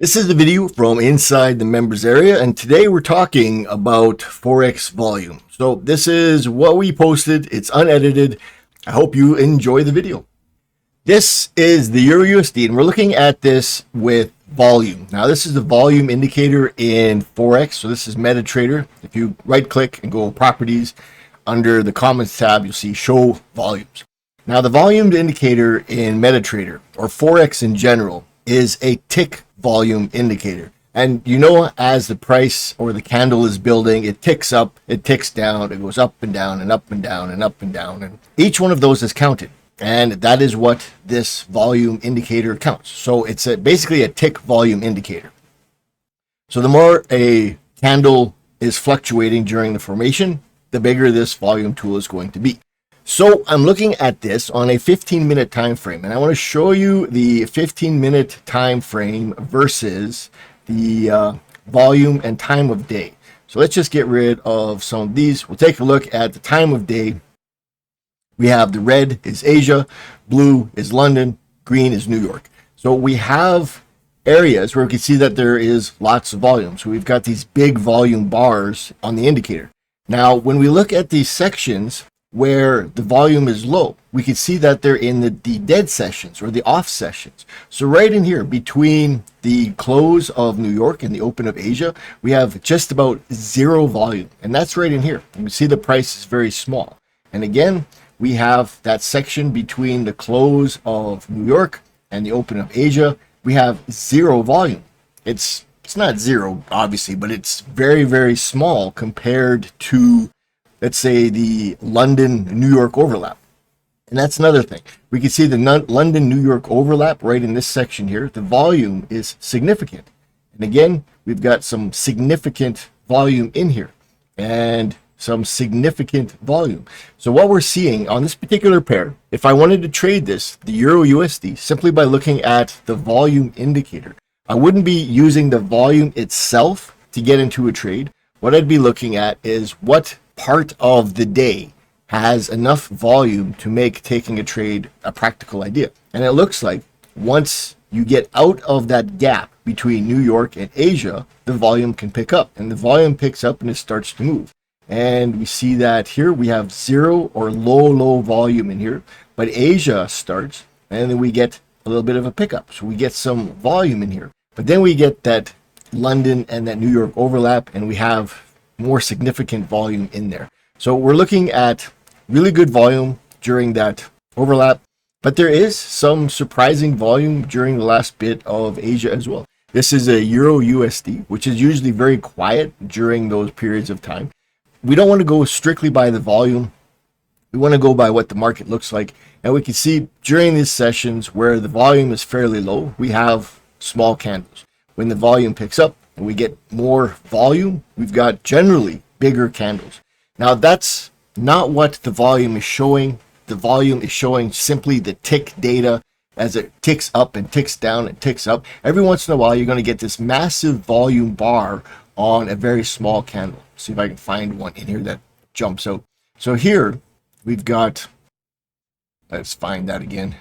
This is the video from inside the members area, and today we're talking about Forex Volume. So this is what we posted. It's unedited. I hope you enjoy the video. This is the Euro USD, and we're looking at this with volume. Now this is the volume indicator in Forex. So this is MetaTrader. If you right click and go properties, under the comments tab, you'll see show volumes. Now the volume indicator in MetaTrader, or Forex in general, is a tick volume indicator. And you know, as the price or the candle is building, it ticks up, it ticks down, it goes up and down and up and down and up and down. And each one of those is counted. And that is what this volume indicator counts. So it's basically a tick volume indicator. So the more a candle is fluctuating during the formation, the bigger this volume tool is going to be. So I'm looking at this on a 15-minute time frame, and I want to show you the 15-minute time frame versus the volume and time of day. So let's just get rid of some of these. We'll take a look at the time of day. We have the red is Asia, blue is London, green is New York. So we have areas where we can see that there is lots of volume. So we've got these big volume bars on the indicator. Now, when we look at these sections where the volume is low, we can see that they're in the dead sessions or the off sessions. So right in here between the close of New York and the open of Asia, we have just about zero volume, and that's right in here. You can see the price is very small. And again, we have that section between the close of New York and the open of Asia. We have zero volume. It's not zero, obviously, but it's very, very small compared to, let's say, the London-New York overlap. And that's another thing. We can see the London-New York overlap right in this section here. The volume is significant. And again, we've got some significant volume in here and some significant volume. So what we're seeing on this particular pair, if I wanted to trade this, the Euro USD, simply by looking at the volume indicator, I wouldn't be using the volume itself to get into a trade. What I'd be looking at is what part of the day has enough volume to make taking a trade a practical idea. And it looks like once you get out of that gap between New York and Asia, the volume can pick up, and the volume picks up and it starts to move. And we see that here we have zero or low volume in here, but Asia starts, and then we get a little bit of a pickup. So we get some volume in here, but then we get that London and that New York overlap, and we have more significant volume in there. So we're looking at really good volume during that overlap, but there is some surprising volume during the last bit of Asia as well. This is a Euro USD, which is usually very quiet during those periods of time. We don't want to go strictly by the volume. We want to go by what the market looks like. And we can see during these sessions where the volume is fairly low, we have small candles. When the volume picks up and we get more volume, we've got generally bigger candles. Now that's not what the volume is showing. The volume is showing simply the tick data as it ticks up and ticks down and ticks up. Every once in a while, you're going to get this massive volume bar on a very small candle. See if I can find one in here that jumps out. So here we've got, let's find that again.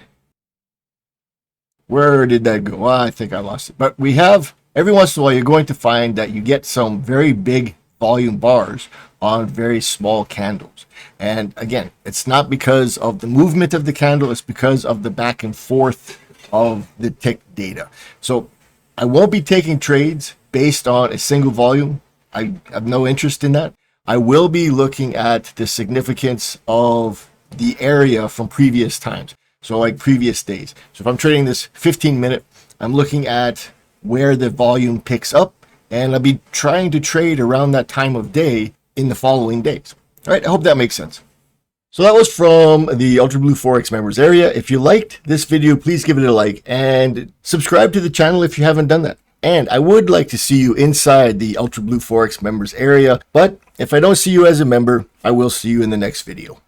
Where did that go? Well, I think I lost it. But we have, every once in a while, you're going to find that you get some very big volume bars on very small candles. And again, it's not because of the movement of the candle, it's because of the back and forth of the tick data. So I won't be taking trades based on a single volume. I have no interest in that. I will be looking at the significance of the area from previous times. So like previous days. So if I'm trading this 15-minute, I'm looking at where the volume picks up, and I'll be trying to trade around that time of day in the following days. All right, I hope that makes sense. So that was from the Ultra Blue Forex members area. If you liked this video, please give it a like and subscribe to the channel if you haven't done that. And I would like to see you inside the Ultra Blue Forex members area, but if I don't see you as a member, I will see you in the next video.